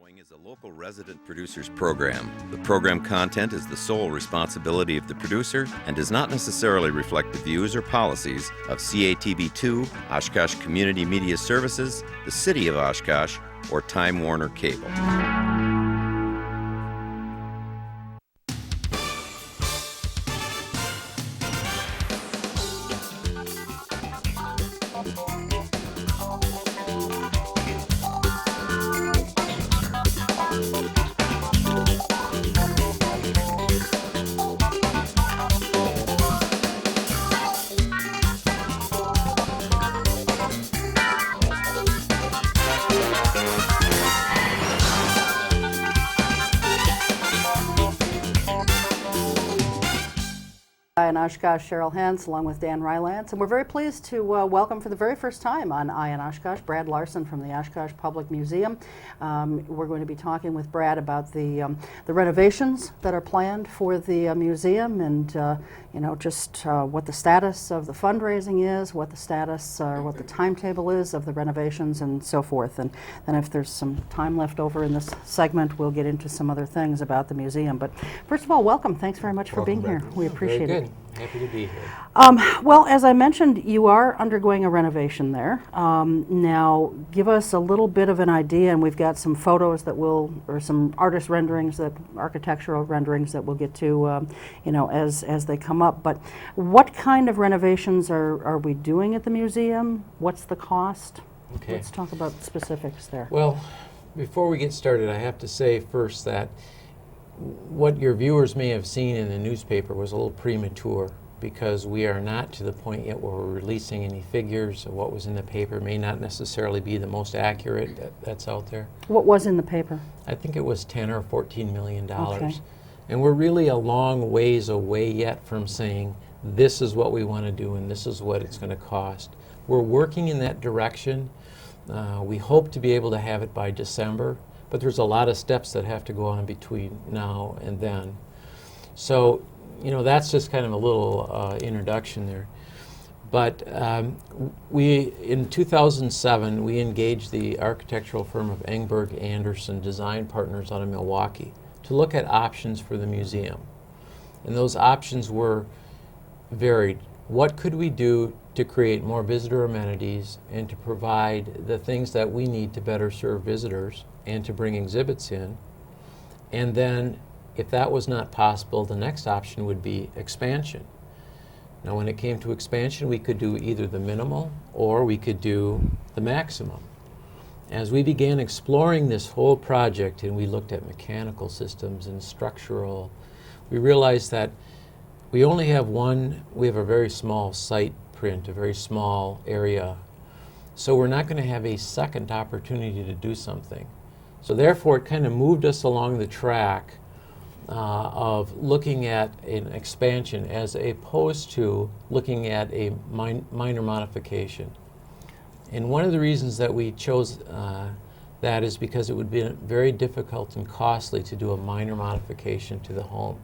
following is a local resident producers program. The program content is the sole responsibility of the producer and does not necessarily reflect the views or policies of CATV2, Oshkosh Community Media Services, the City of Oshkosh, or Time Warner Cable. In Oshkosh, Cheryl Hentz, along with Dan Rylance, and we're very pleased to welcome for the very first time on Eye on Oshkosh, Brad Larson from the Oshkosh Public Museum. We're going to be talking with Brad about the renovations that are planned for the museum, and just what the status of the fundraising is, what the status or what the timetable is of the renovations, and so forth. And then if there's some time left over in this segment, we'll get into some other things about the museum. But first of all, welcome. Thanks very much for being here. We appreciate it. Happy to be here. Well, as I mentioned, you are undergoing a renovation there. Now, give us a little bit of an idea, and we've got some photos that or some artist renderings, architectural renderings that we'll get to, as they come up. But what kind of renovations are we doing at the museum? What's the cost? Okay. Let's talk about specifics there. Well, before we get started, I have to say first that what your viewers may have seen in the newspaper was a little premature, because we are not to the point yet where we're releasing any figures. So what was in the paper may not necessarily be the most accurate that's out there. What was in the paper? I think it was $10 or $14 million. Okay. And we're really a long ways away yet from saying this is what we want to do and this is what it's going to cost. We're working in that direction. We hope to be able to have it by December. But there's a lot of steps that have to go on between now and then. So, that's just kind of a little introduction there. But in 2007, we engaged the architectural firm of Engberg Anderson Design Partners out of Milwaukee to look at options for the museum. And those options were varied. What could we do to create more visitor amenities and to provide the things that we need to better serve visitors and to bring exhibits in? And then, if that was not possible, the next option would be expansion. Now, when it came to expansion, we could do either the minimal or we could do the maximum. As we began exploring this whole project and we looked at mechanical systems and structural, we realized that we only have we have a very small site print, a very small area. So we're not going to have a second opportunity to do something. So therefore, it kind of moved us along the track of looking at an expansion as opposed to looking at a minor modification. And one of the reasons that we chose that is because it would be very difficult and costly to do a minor modification to the home.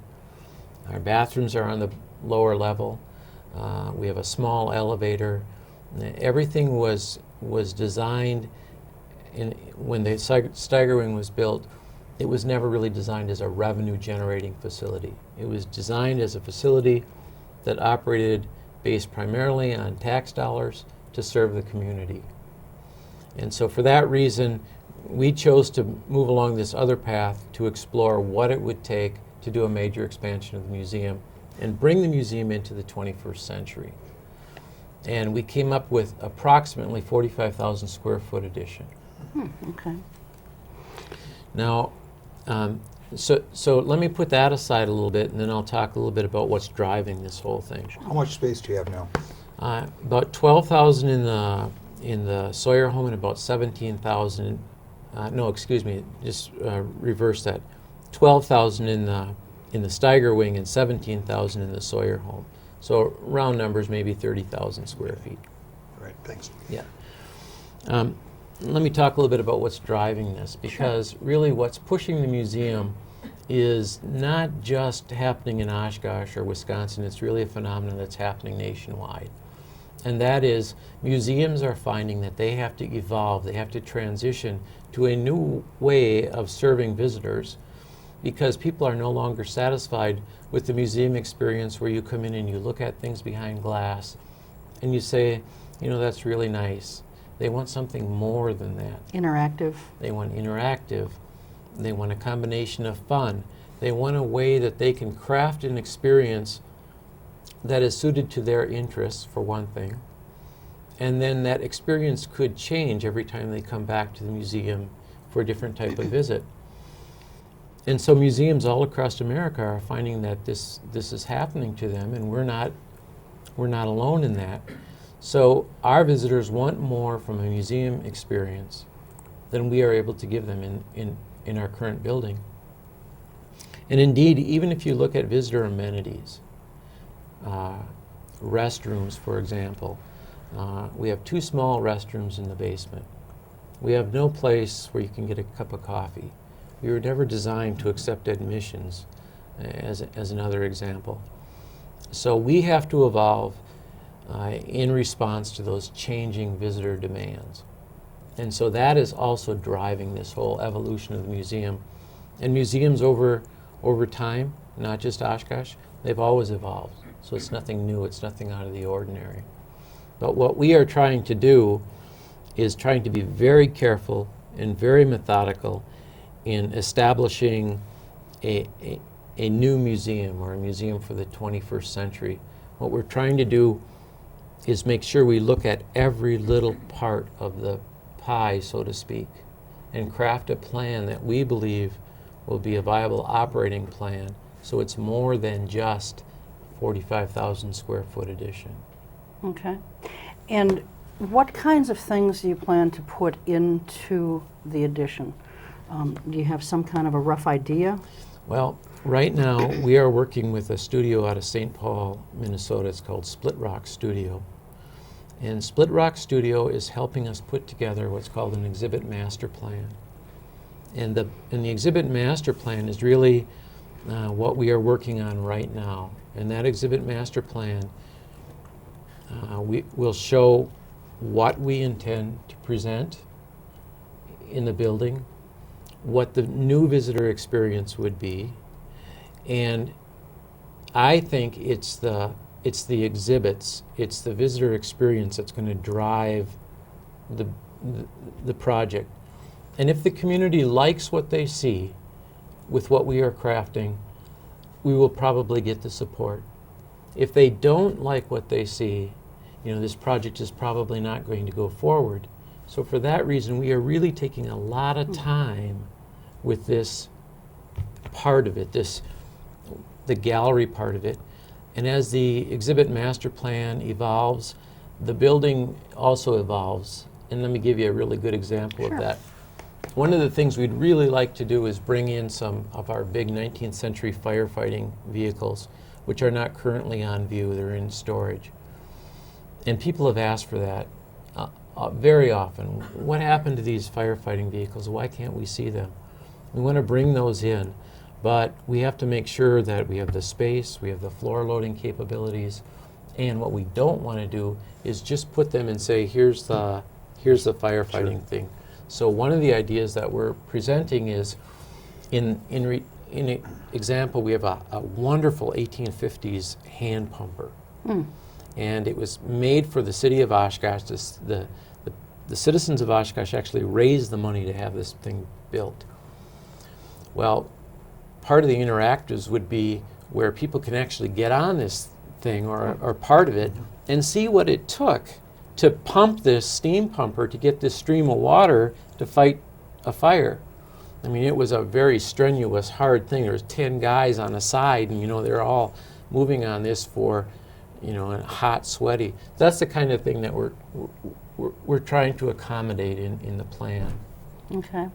Our bathrooms are on the lower level. We have a small elevator. Everything was designed when the Steiger Wing was built. It was never really designed as a revenue-generating facility. It was designed as a facility that operated based primarily on tax dollars to serve the community. And so for that reason, we chose to move along this other path to explore what it would take to do a major expansion of the museum and bring the museum into the 21st century. And we came up with approximately 45,000 square foot addition. Okay. Now, so let me put that aside a little bit, and then I'll talk a little bit about what's driving this whole thing. How much space do you have now? About 12,000 in the Sawyer home and about 17,000. No, excuse me. Just reverse that. 12,000 in the Steiger Wing and 17,000 in the Sawyer home. So round numbers, maybe 30,000 square feet. All right, thanks. Yeah. Let me talk a little bit about what's driving this, because really what's pushing the museum is not just happening in Oshkosh or Wisconsin. It's really a phenomenon that's happening nationwide. And that is, museums are finding that they have to evolve, they have to transition to a new way of serving visitors, because people are no longer satisfied with the museum experience where you come in and you look at things behind glass and you say, you know, that's really nice. They want something more than that. Interactive. They want interactive. They want a combination of fun. They want a way that they can craft an experience that is suited to their interests, for one thing. And then that experience could change every time they come back to the museum for a different type of visit. And so museums all across America are finding that this is happening to them, and we're not alone in that. So our visitors want more from a museum experience than we are able to give them in our current building. And indeed, even if you look at visitor amenities, restrooms, for example, we have 2 small restrooms in the basement. We have no place where you can get a cup of coffee. We were never designed to accept admissions, as another example. So we have to evolve in response to those changing visitor demands. And so that is also driving this whole evolution of the museum. And museums over time, not just Oshkosh, they've always evolved. So it's nothing new, it's nothing out of the ordinary. But what we are trying to do is trying to be very careful and very methodical in establishing a new museum, or a museum for the 21st century. What we're trying to do is make sure we look at every little part of the pie, so to speak, and craft a plan that we believe will be a viable operating plan, so it's more than just 45,000 square foot addition. Okay. And what kinds of things do you plan to put into the addition? Do you have some kind of a rough idea? Well, right now we are working with a studio out of St. Paul, Minnesota. It's called Split Rock Studio. And Split Rock Studio is helping us put together what's called an exhibit master plan. And the exhibit master plan is really what we are working on right now. And that exhibit master plan we will show what we intend to present in the building, what the new visitor experience would be, and I think it's the exhibits, it's the visitor experience that's going to drive the project. And if the community likes what they see with what we are crafting, we will probably get the support. If they don't like what they see, you know, this project is probably not going to go forward. So for that reason, we are really taking a lot of time with this part of it, the gallery part of it. And as the exhibit master plan evolves, the building also evolves. And let me give you a really good example of that. One of the things we'd really like to do is bring in some of our big 19th century firefighting vehicles, which are not currently on view, they're in storage. And people have asked for that very often. What happened to these firefighting vehicles? Why can't we see them? We want to bring those in, but we have to make sure that we have the space, we have the floor loading capabilities, and what we don't want to do is just put them and say, here's the firefighting thing. So one of the ideas that we're presenting is, in an example, we have a wonderful 1850s hand pumper. And it was made for the city of Oshkosh. The citizens of Oshkosh actually raised the money to have this thing built. Well, part of the interactives would be where people can actually get on this thing or part of it and see what it took to pump this steam pumper to get this stream of water to fight a fire. I mean, it was a very strenuous, hard thing. There was 10 guys on a side, and they're all moving on this for, hot, sweaty. That's the kind of thing that we're trying to accommodate in the plan. Okay.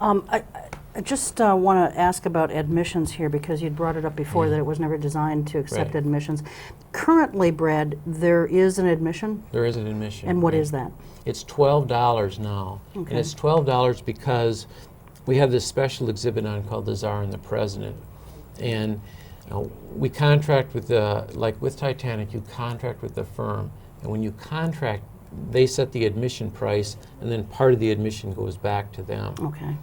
I just want to ask about admissions here, because you'd brought it up before that it was never designed to accept admissions. Currently, Brad, there is an admission? There is an admission. And what is that? It's $12 now. Okay. And it's $12 because we have this special exhibit on called The Tsar and the President. And we contract with like with Titanic, you contract with the firm, And when you contract, they set the admission price, and then part of the admission goes back to them. Okay.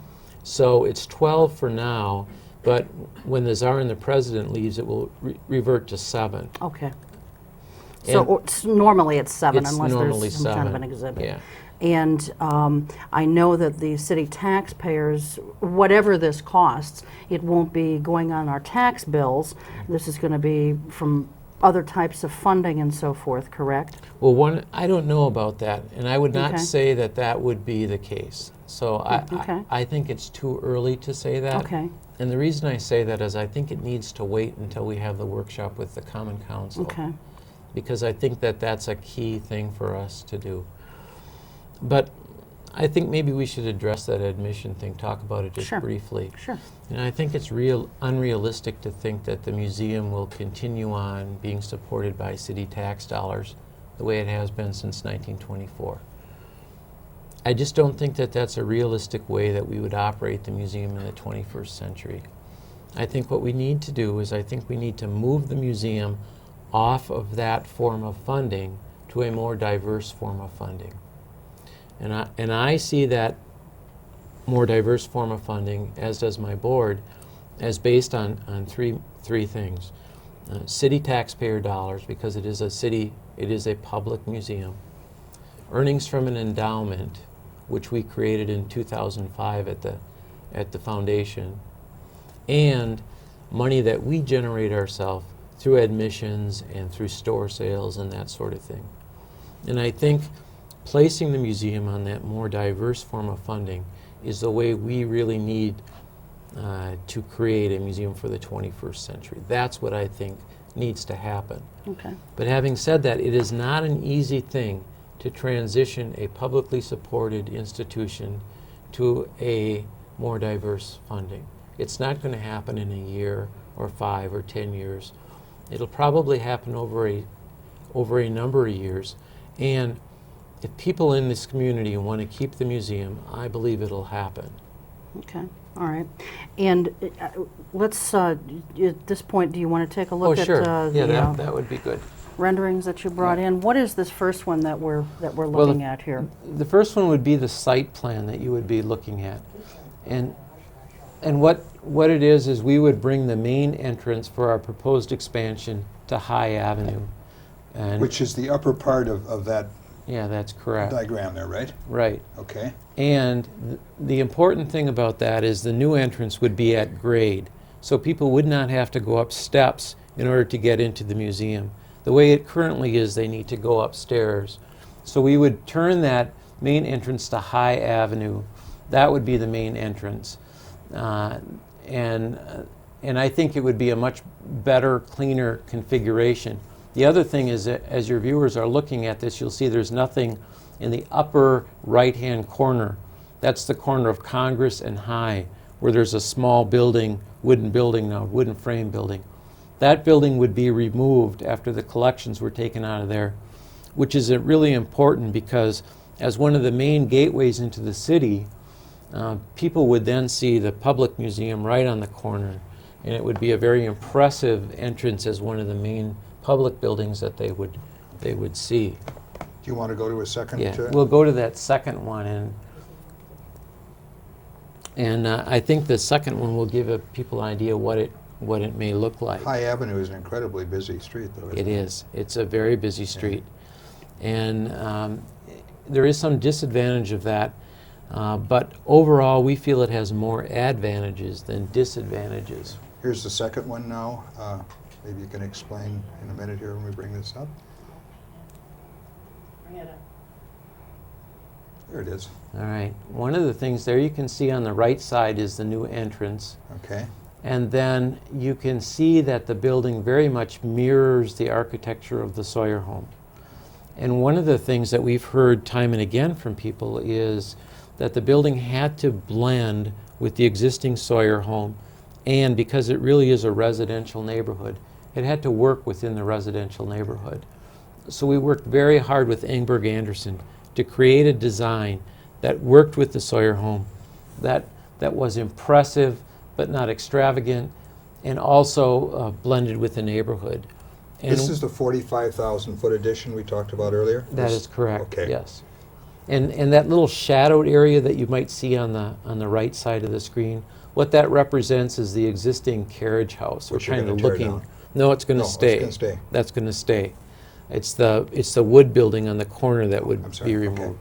So it's 12 for now, but when the czar and the president leaves, it will revert to 7. Okay. So normally it's 7 It's unless normally there's some kind of 7, an exhibit. yeah. And I know that the city taxpayers, whatever this costs, it won't be going on our tax bills. This is going to be from other types of funding and so forth, correct? Well, I don't know about that, and I would not Okay. say that that would be the case. So Okay. I think it's too early to say that. Okay. And the reason I say that is I think it needs to wait until we have the workshop with the Common Council. Okay. Because I think that that's a key thing for us to do. But I think maybe we should address that admission thing, talk about it just Sure. briefly. Sure. And I think it's unrealistic to think that the museum will continue on being supported by city tax dollars the way it has been since 1924. I just don't think that that's a realistic way that we would operate the museum in the 21st century. I think what we need to do is I think we need to move the museum off of that form of funding to a more diverse form of funding. And I see that more diverse form of funding, as does my board, as based on three things. City taxpayer dollars, because it is a public museum. Earnings from an endowment, which we created in 2005 at the foundation. And money that we generate ourselves through admissions and through store sales and that sort of thing. And I think placing the museum on that more diverse form of funding is the way we really need to create a museum for the 21st century. That's what I think needs to happen. Okay. But having said that, it is not an easy thing to transition a publicly supported institution to a more diverse funding. It's not going to happen in a year or 5 or 10 years. It'll probably happen over a number of years. And if people in this community want to keep the museum, I believe it'll happen. Okay. All right. And let's, at this point, do you want to take a look Oh, sure. at Yeah, the that would be good. renderings that you brought in? What is this first one that we're Well, looking at here? The first one would be the site plan that you would be looking at. And what it is we would bring the main entrance for our proposed expansion to High Avenue. And Which is the upper part of that yeah, that's correct. diagram there, right? Right. Okay. And the important thing about that is the new entrance would be at grade. So people would not have to go up steps in order to get into the museum. The way it currently is, they need to go upstairs. So we would turn that main entrance to High Avenue. That would be the main entrance. And I think it would be a much better, cleaner configuration. The other thing is that as your viewers are looking at this, you'll see there's nothing in the upper right-hand corner. That's the corner of Congress and High, where there's a small building, wooden building now, wooden frame building. That building would be removed after the collections were taken out of there, which is really important because as one of the main gateways into the city, people would then see the public museum right on the corner, and it would be a very impressive entrance as one of the main public buildings that they would see. Do you want to go to a second? Yeah, we'll go to that second one, and I think the second one will give people an idea what it may look like. High Avenue is an incredibly busy street, though. It is. It's a very busy street, and there is some disadvantage of that. But overall, we feel it has more advantages than disadvantages. Here's the second one now. Maybe you can explain in a minute here when we bring this up. There it is. All right. One of the things there you can see on the right side is the new entrance. Okay. And then you can see that the building very much mirrors the architecture of the Sawyer home. And one of the things that we've heard time and again from people is that the building had to blend with the existing Sawyer home, and because it really is a residential neighborhood, it had to work within the residential neighborhood. So we worked very hard with Engberg Anderson to create a design that worked with the Sawyer home, that was impressive but not extravagant, and also blended with the neighborhood. And This is the 45,000-foot addition we talked about earlier? that is correct, Okay. yes. And that little shadowed area that you might see on the right side of the screen, what that represents is the existing carriage house. Which We're you're kind of gonna tear looking. down. No, it's going No, to it's stay. gonna stay. That's going to stay. It's the wood building on the corner that would I'm sorry, be okay. removed.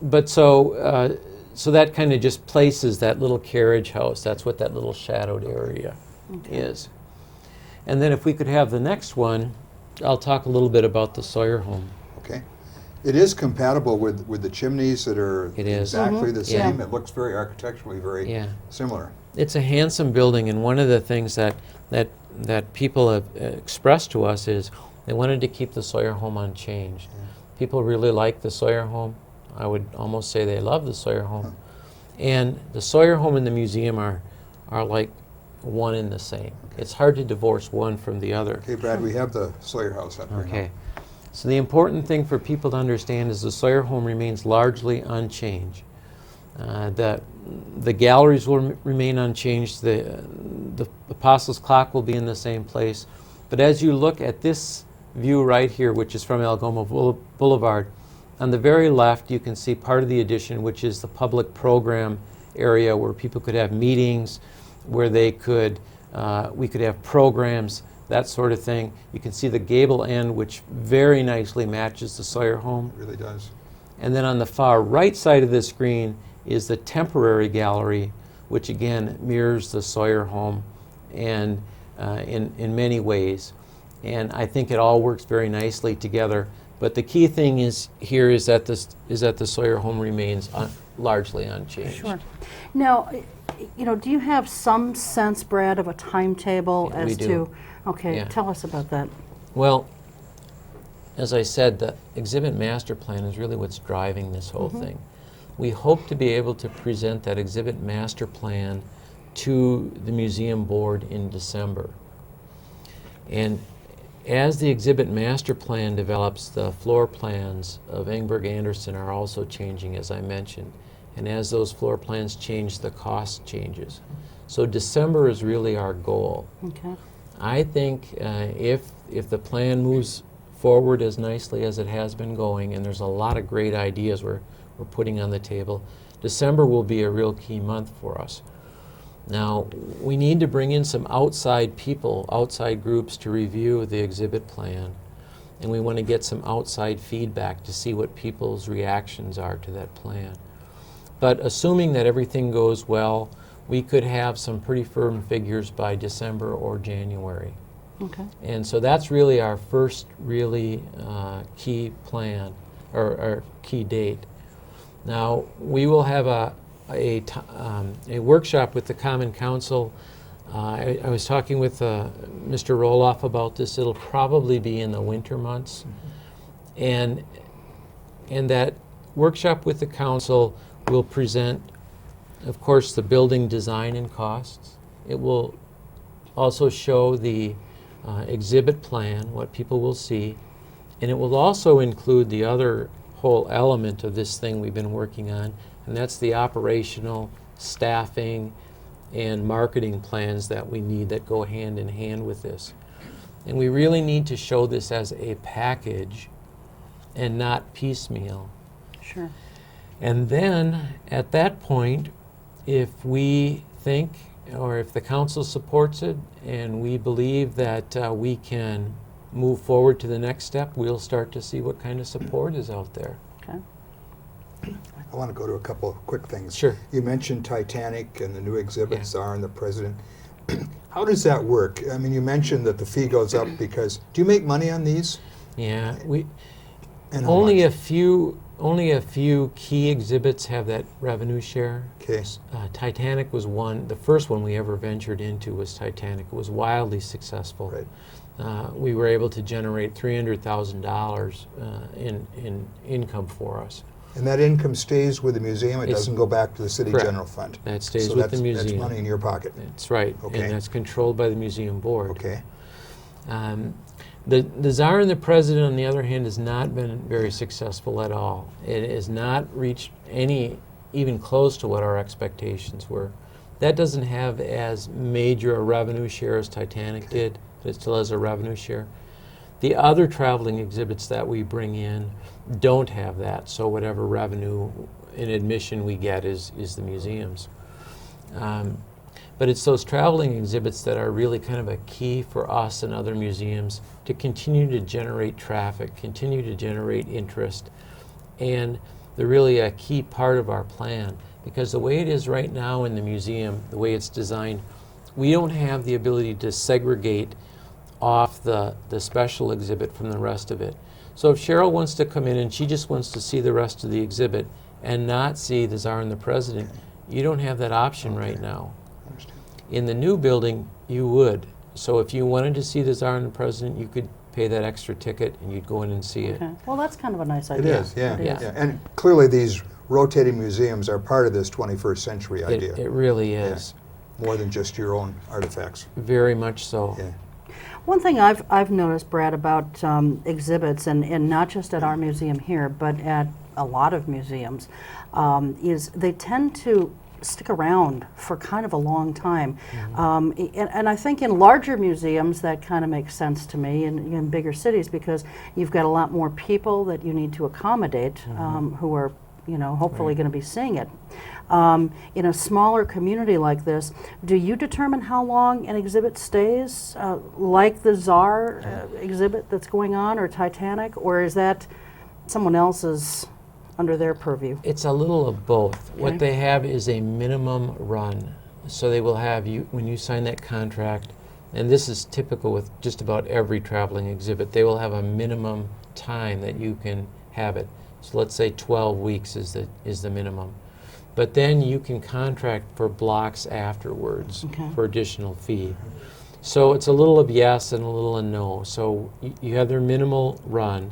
But so that kind of just places that little carriage house. That's what that little shadowed area is. And then if we could have the next one, I'll talk a little bit about the Sawyer home. Okay. It is compatible with the chimneys that are It is. exactly the Yeah. same. It looks very architecturally very Yeah. similar. It's a handsome building, and one of the things that people have expressed to us is they wanted to keep the Sawyer home unchanged. People really like the Sawyer home. I would almost say they love the Sawyer home. And the Sawyer home and the museum are like one and the same. It's hard to divorce one from the other. Okay, Brad, we have the Sawyer house up here now. Okay. So the important thing for people to understand is the Sawyer home remains largely unchanged. The galleries will remain unchanged. The Apostles' Clock will be in the same place. But as you look at this view right here, which is from Algoma Boulevard, on the very left you can see part of the addition, which is the public program area where people could have meetings, where they could, we could have programs, that sort of thing. You can see the gable end, which very nicely matches the Sawyer home. It really does. And then on the far right side of the screen is the temporary gallery, which again mirrors the Sawyer home and in many ways. And I think it all works very nicely together. But the key thing is here is that the Sawyer home remains largely unchanged. Sure. Now, do you have some sense, Brad, of a timetable Yeah, as we do. to? Okay, Yeah. tell us about that. Well, as I said, the exhibit master plan is really what's driving this whole thing. We hope to be able to present that exhibit master plan to the museum board in December. And as the exhibit master plan develops, the floor plans of Engberg Anderson are also changing, as I mentioned. And as those floor plans change, the cost changes. So December is really our goal. Okay. I think if the plan moves forward as nicely as it has been going, and there's a lot of great ideas we're putting on the table, December will be a real key month for us. Now, we need to bring in some outside people, outside groups to review the exhibit plan, and we want to get some outside feedback to see what people's reactions are to that plan. But assuming that everything goes well, we could have some pretty firm figures by December or January. Okay. And so that's really our first really key plan, or key date. Now, we will have a workshop with the Common Council. I was talking with Mr. Roloff about this. It'll probably be in the winter months. And that workshop with the council will present, of course, the building design and costs. It will also show the exhibit plan, what people will see, and it will also include the other whole element of this thing we've been working on, and that's the operational, staffing, and marketing plans that we need that go hand in hand with this. And we really need to show this as a package and not piecemeal. Sure. And then at that point, if we think, or if the council supports it, and we believe that we can move forward to the next step, we'll start to see what kind of support is out there. Okay. I want to go to a couple of quick things. Sure. You mentioned Titanic and the new exhibit, Yeah. Czar and the President. How does that work? I mean, you mentioned that the fee goes up because, do you make money on these? Yeah, And how only much? a few key exhibits have that revenue share. Okay. Titanic was one. The first one we ever ventured into was Titanic. It was wildly successful. Right. We were able to generate $300,000 in income for us. And that income stays with the museum? It It's- doesn't go back to the city Correct. general fund? That stays So with the that's museum. money in your pocket? That's right, Okay. and that's controlled by the museum board. Okay. The Tsar and the President, on the other hand, has not been very successful at all. It has not reached even close to what our expectations were. That doesn't have as major a revenue share as Titanic did, but it still has a revenue share. The other traveling exhibits that we bring in don't have that, so whatever revenue in admission we get is the museum's. But it's those traveling exhibits that are really kind of a key for us and other museums to continue to generate traffic, continue to generate interest, and they're really a key part of our plan. Because the way it is right now in the museum, the way it's designed, we don't have the ability to segregate off the special exhibit from the rest of it. So if Cheryl wants to come in and she just wants to see the rest of the exhibit and not see the Tsar and the President, you don't have that option right now. In the new building, you would. So if you wanted to see the Tsar and the President, you could pay that extra ticket and you'd go in and see it. Okay. Well, that's kind of a nice It idea. is, yeah. It is. Yeah. And clearly these rotating museums are part of this 21st century idea. It really is. More than just your own artifacts. Very much so. Yeah. One thing I've noticed, Brad, about exhibits, and not just at our museum here, but at a lot of museums, is they tend to stick around for kind of a long time. And I think in larger museums that kind of makes sense to me in bigger cities, because you've got a lot more people that you need to accommodate who are hopefully going to be seeing it. In a smaller community like this, do you determine how long an exhibit stays, like the Tsar exhibit that's going on, or Titanic, or is that someone else's under their purview? It's a little of both. Okay. What they have is a minimum run. So they will have you, when you sign that contract, and this is typical with just about every traveling exhibit, they will have a minimum time that you can have it. So let's say 12 weeks is the minimum. But then you can contract for blocks afterwards for additional fee. So it's a little of yes and a little of no. So you have their minimal run,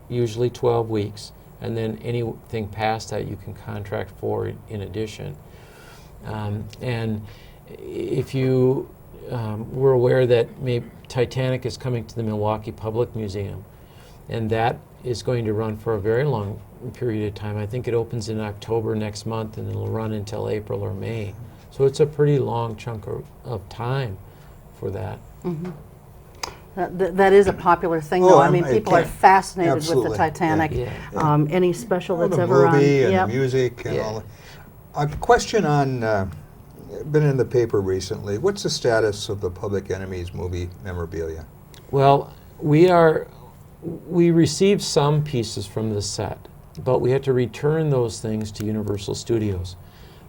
usually 12 weeks, and then anything past that you can contract for in addition. And if you were aware that maybe Titanic is coming to the Milwaukee Public Museum, and that is going to run for a very long period of time. I think it opens in October next month and it'll run until April or May. So it's a pretty long chunk of time for that. That is a popular thing, Oh, though. I mean, people are can't- fascinated with absolutely, the Titanic. yeah. Any special Well, that's the ever on. movie and Yep. the music and Yeah. all that. A question on, been in the paper recently. What's the status of the Public Enemies movie memorabilia? Well, we received some pieces from the set, but we had to return those things to Universal Studios.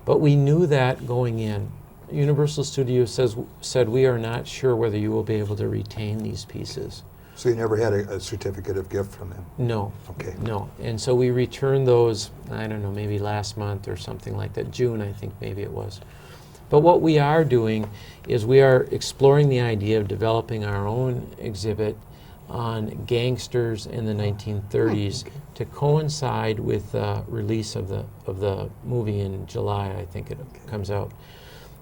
But we knew that going in. Universal Studios said we are not sure whether you will be able to retain these pieces. So you never had a certificate of gift from them? No. Okay. No. And so we returned those, I don't know, maybe last month or something like that. June, I think maybe it was. But what we are doing is we are exploring the idea of developing our own exhibit on gangsters in the 1930s to coincide with the release of the movie in July, I think it comes out.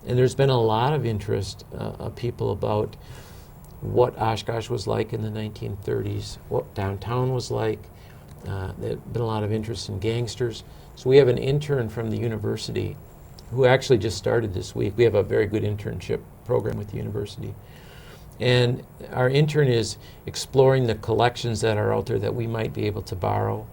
And there's been a lot of interest of people about what Oshkosh was like in the 1930s, what downtown was like. There's been a lot of interest in gangsters. So we have an intern from the university who actually just started this week. We have a very good internship program with the university. And our intern is exploring the collections that are out there that we might be able to borrow.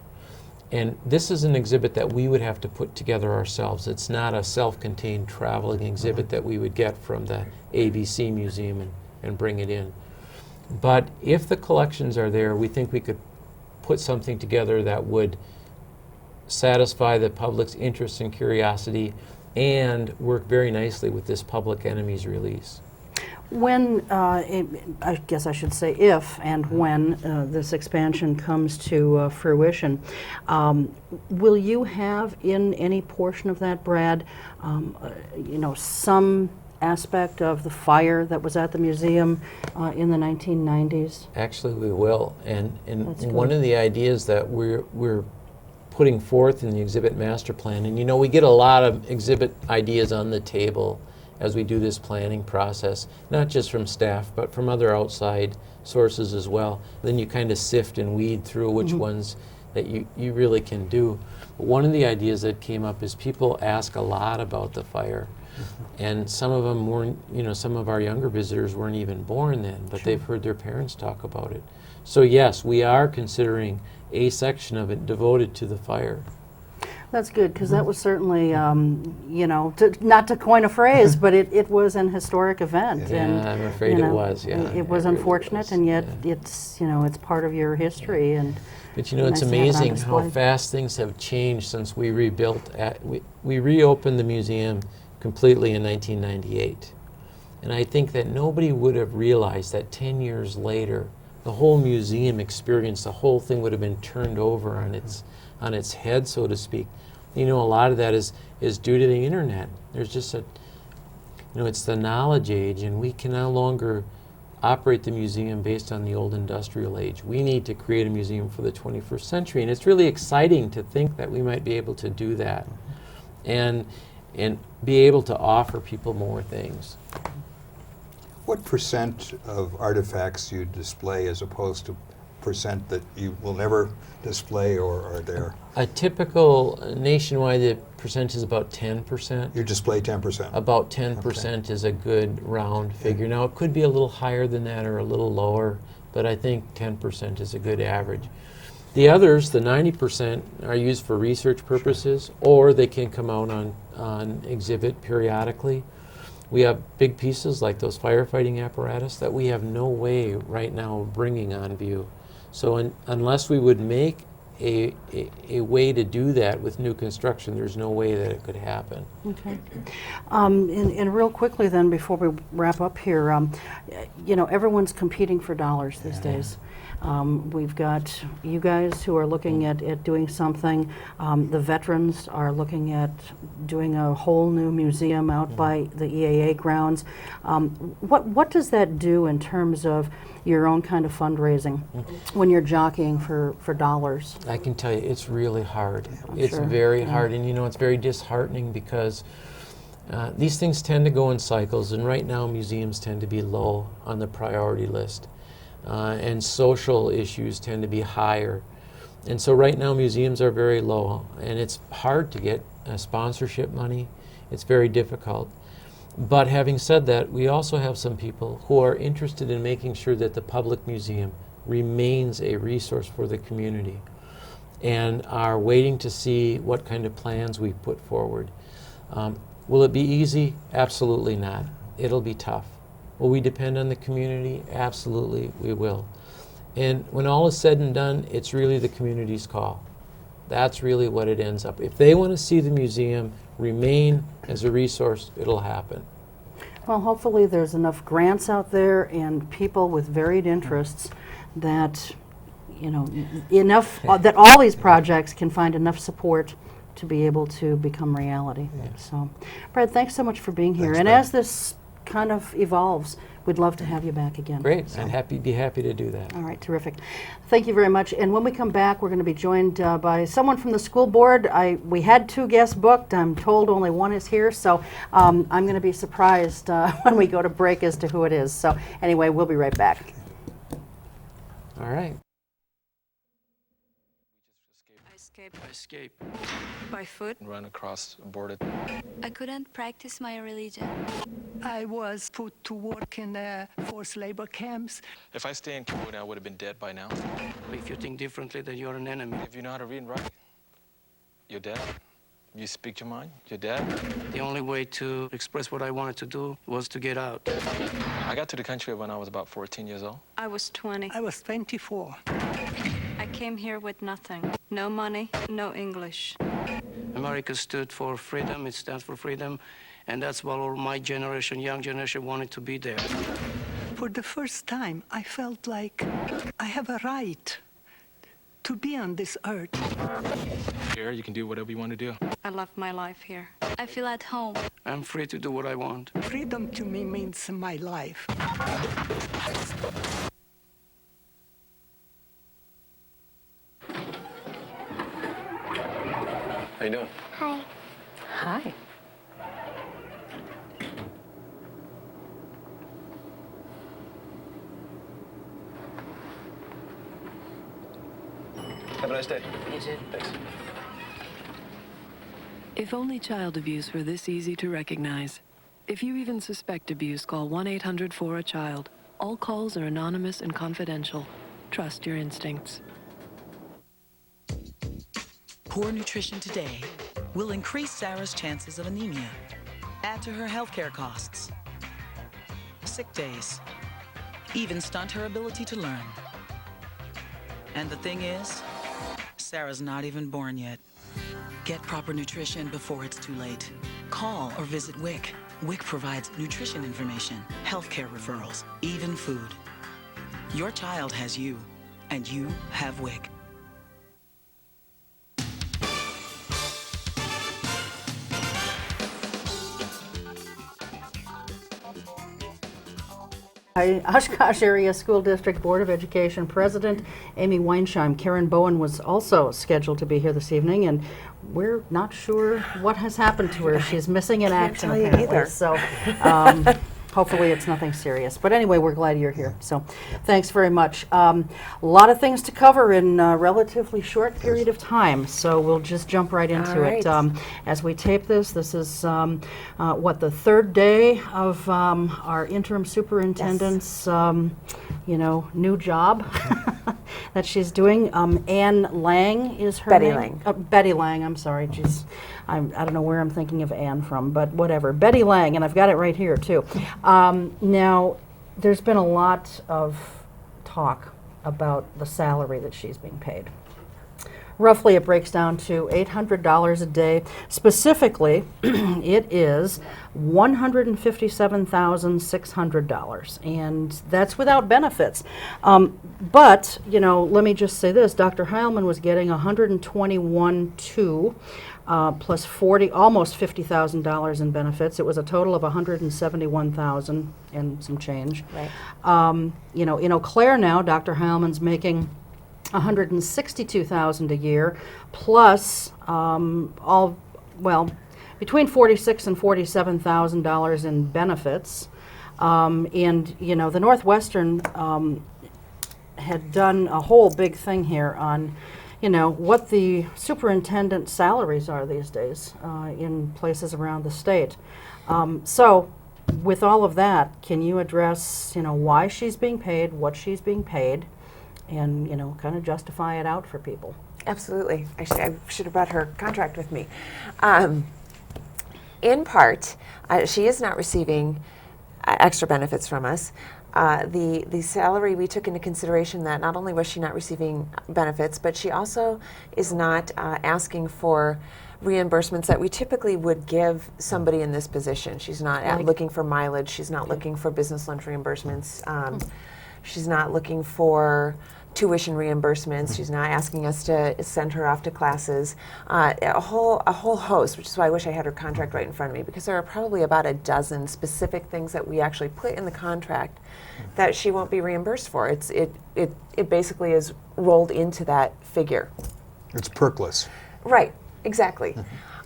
And this is an exhibit that we would have to put together ourselves. It's not a self-contained traveling exhibit that we would get from the ABC Museum and bring it in. But if the collections are there, we think we could put something together that would satisfy the public's interest and curiosity and work very nicely with this Public Enemies release. When, I guess I should say if and when this expansion comes to fruition, will you have in any portion of that, Brad, some aspect of the fire that was at the museum in the 1990s? Actually, we will. And That's one good. of the ideas that we're putting forth in the exhibit master plan, and we get a lot of exhibit ideas on the table as we do this planning process, not just from staff, but from other outside sources as well. Then you kind of sift and weed through which ones that you really can do. But one of the ideas that came up is people ask a lot about the fire. And some of them weren't, some of our younger visitors weren't even born then, but they've heard their parents talk about it. So yes, we are considering a section of it devoted to the fire. That's good, because that was certainly, not to coin a phrase, but it was an historic event. Yeah, and I'm afraid it was, yeah. It was really unfortunate, was, and yet yeah. it's part of your history. And But it's nice to have it on amazing how display. fast things have changed since we rebuilt. We reopened the museum completely in 1998. And I think that nobody would have realized that 10 years later, the whole museum experience, the whole thing would have been turned over on its head, so to speak. A lot of that is due to the internet. There's just it's the knowledge age, and we can no longer operate the museum based on the old industrial age. We need to create a museum for the 21st century, and it's really exciting to think that we might be able to do that and be able to offer people more things. What percent of artifacts you display as opposed to percent that you will never display or are there? A typical nationwide, the percent is about 10%. You display 10%. About 10% is a good round figure. Now, it could be a little higher than that or a little lower, but I think 10% is a good average. The others, the 90%, are used for research purposes, or they can come out on exhibit periodically. We have big pieces like those firefighting apparatus that we have no way right now of bringing on view. So unless we would make a way to do that with new construction, there's no way that it could happen. Okay. And real quickly then, before we wrap up here, everyone's competing for dollars these days. We've got you guys who are looking at doing something. The veterans are looking at doing a whole new museum out by the EAA grounds. What does that do in terms of your own kind of fundraising when you're jockeying for dollars? I can tell you, it's really hard. I'm It's sure. very hard, and it's very disheartening because these things tend to go in cycles, and right now museums tend to be low on the priority list. And social issues tend to be higher. And so right now museums are very low, and it's hard to get sponsorship money. It's very difficult. But having said that, we also have some people who are interested in making sure that the public museum remains a resource for the community and are waiting to see what kind of plans we put forward. Will it be easy? Absolutely not. It'll be tough. Will we depend on the community? Absolutely, we will. And when all is said and done, it's really the community's call. That's really what it ends up. If they want to see the museum remain as a resource, it'll happen. Well, hopefully there's enough grants out there and people with varied interests that, enough, that all these projects can find enough support to be able to become reality. Yeah. So, Brad, thanks so much for being here. Thanks, And Brad. as this kind of evolves, we'd love to have you back again. Great, So. I'd be happy to do that. All right, terrific. Thank you very much. And when we come back, we're going to be joined by someone from the school board. We had 2 guests booked. I'm told only 1 is here, so I'm going to be surprised when we go to break as to who it is. So anyway, we'll be right back. All right. I escaped By foot? and ran across a border. I couldn't practice my religion. I was put to work in forced labor camps. If I stay in Cambodia, I would have been dead by now. If you think differently, then you're an enemy. If you know how to read and write, you're dead. You speak your mind, you're dead. The only way to express what I wanted to do was to get out. I got to the country when I was about 14 years old. I was 20. I was 24. I came here with nothing. No money, no English. America stood for freedom, it stands for freedom, and that's what all my generation, young generation, wanted to be there. For the first time, I felt like I have a right to be on this earth. Here, you can do whatever you want to do. I love my life here. I feel at home. I'm free to do what I want. Freedom to me means my life. How you doing? Hi. Hi. Have a nice day. You too. Thanks. If only child abuse were this easy to recognize. If you even suspect abuse, call 1-800-4-A-CHILD. All calls are anonymous and confidential. Trust your instincts. Poor nutrition today will increase Sarah's chances of anemia, add to her healthcare costs, sick days, even stunt her ability to learn. And the thing is, Sarah's not even born yet. Get proper nutrition before it's too late. Call or visit WIC. WIC provides nutrition information, healthcare referrals, even food. Your child has you, and you have WIC. Oshkosh Area School District Board of Education President Amy Weinsheim. Karen Bowen was also scheduled to be here this evening, and we're not sure what has happened to her. She's missing in action apparently. So hopefully it's nothing serious. But anyway, we're glad you're here. So thanks very much. A lot of things to cover in a relatively short period of time. So we'll just jump right into it. As we tape this, this is the third day of our interim superintendent's new job that she's doing. Ann Lang is her name. Betty Lang, I'm sorry. Geez. I don't know where I'm thinking of Ann from, but whatever. Betty Lang, and I've got it right here too. Now, there's been a lot of talk about the salary that she's being paid. Roughly, it breaks down to $800 a day. Specifically, it is $157,600, and that's without benefits. But, let me just say this. Dr. Heilman was getting $121,200 plus almost $50,000 in benefits. It was a total of $171,000 and some change. Right. In Eau Claire now, Dr. Heilman's making $162,000 a year, plus between $46,000 and $47,000 in benefits. The Northwestern had done a whole big thing here on, what the superintendent salaries are these days in places around the state. So, with all of that, can you address, why she's being paid, what she's being paid, and kind of justify it out for people? Absolutely. I should have brought her contract with me. In part, she is not receiving extra benefits from us. The salary, we took into consideration that not only was she not receiving benefits, but she also is not asking for reimbursements that we typically would give somebody in this position. She's not looking for mileage. She's not looking for business lunch reimbursements. She's not looking for tuition reimbursements. She's not asking us to send her off to classes. A whole host, which is why I wish I had her contract right in front of me, because there are probably about a dozen specific things that we actually put in the contract that she won't be reimbursed for. It basically is rolled into that figure. It's perkless. Right, exactly.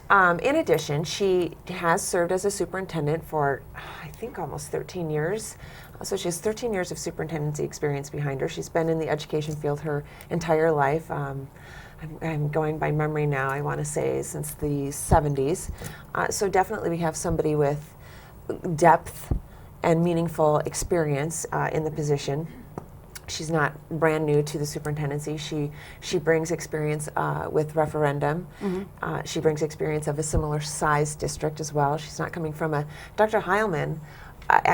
In addition, she has served as a superintendent for, I think, almost 13 years. So she has 13 years of superintendency experience behind her. She's been in the education field her entire life. I'm going by memory now, I want to say since the 70s. So definitely we have somebody with depth and meaningful experience in the position. She's not brand new to the superintendency. She brings experience with referendum. She brings experience of a similar size district as well. She's not coming from Dr. Heilman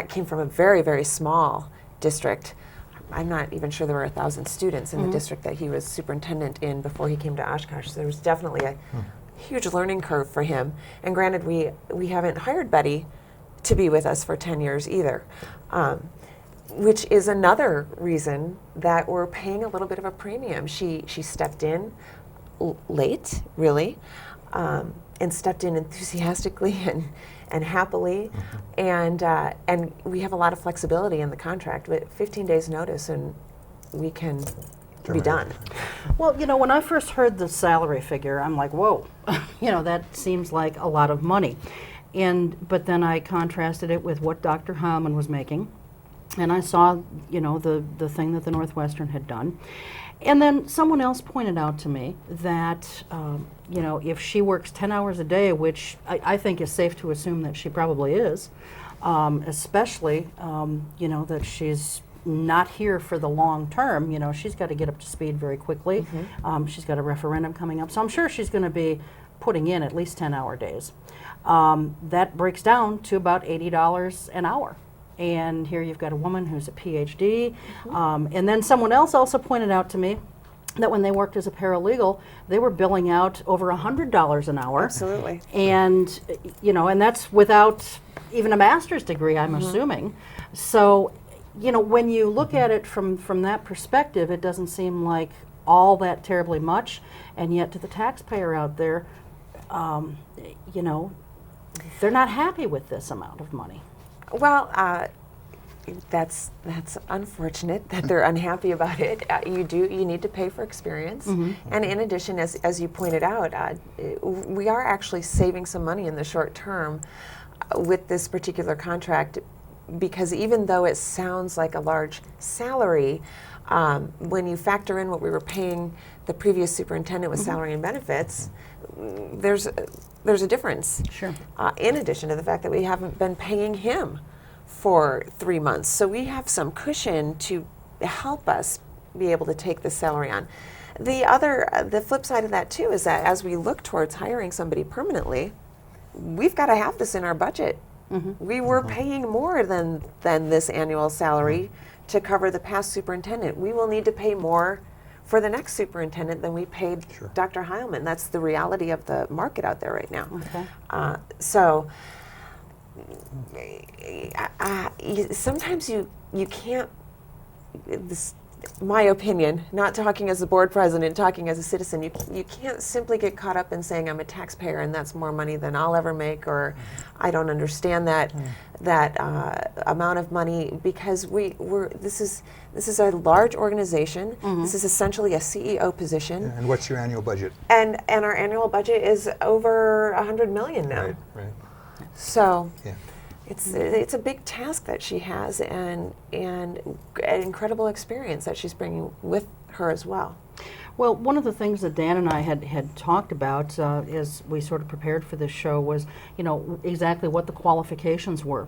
came from a very, very small district. I'm not even sure there were 1,000 students in the district that he was superintendent in before he came to Oshkosh. So there was definitely a huge learning curve for him. And granted, we haven't hired Betty to be with us for 10 years either, which is another reason that we're paying a little bit of a premium. She stepped in late, really, and stepped in enthusiastically and happily, and we have a lot of flexibility in the contract with 15 days notice, and we can be done. Well, when I first heard the salary figure, I'm like, whoa, that seems like a lot of money. But then I contrasted it with what Dr. Heilman was making, and I saw, you know, the thing that the Northwestern had done. And then someone else pointed out to me that, you know, if she works 10 hours a day, which I think is safe to assume that she probably is, especially, you know, that she's not here for the long term, you know, she's got to get up to speed very quickly. She's got a referendum coming up, so I'm sure she's going to be putting in at least 10-hour days. That breaks down to about $80 an hour. And here you've got a woman who's a PhD. And then someone else also pointed out to me that when they worked as a paralegal, they were billing out over $100 an hour. Absolutely. And, you know, and that's without even a master's degree, I'm assuming. So, you know, when you look at it from that perspective, it doesn't seem like all that terribly much. And yet to the taxpayer out there, you know, they're not happy with this amount of money. Well, that's unfortunate that they're unhappy about it. You need to pay for experience, and in addition, as you pointed out, we are actually saving some money in the short term with this particular contract, because even though it sounds like a large salary, when you factor in what we were paying the previous superintendent with salary and benefits, there's a difference. Sure. In addition to the fact that we haven't been paying him for 3 months. So we have some cushion to help us be able to take this salary on. The flip side of that too is that as we look towards hiring somebody permanently, we've got to have this in our budget. We were paying more than this annual salary to cover the past superintendent. We will need to pay more for the next superintendent than we paid Dr. Heilman. That's the reality of the market out there right now. So sometimes you can't, my opinion, not talking as a board president, talking as a citizen, you can't simply get caught up in saying I'm a taxpayer and that's more money than I'll ever make, or I don't understand that amount of money, because this is a large organization. This is essentially a CEO position. And what's your annual budget? And our annual budget is over $100 million now. Right. So it's a big task that she has, and an incredible experience that she's bringing with her as well. Well, one of the things that Dan and I had talked about as we sort of prepared for this show was, you know, exactly what the qualifications were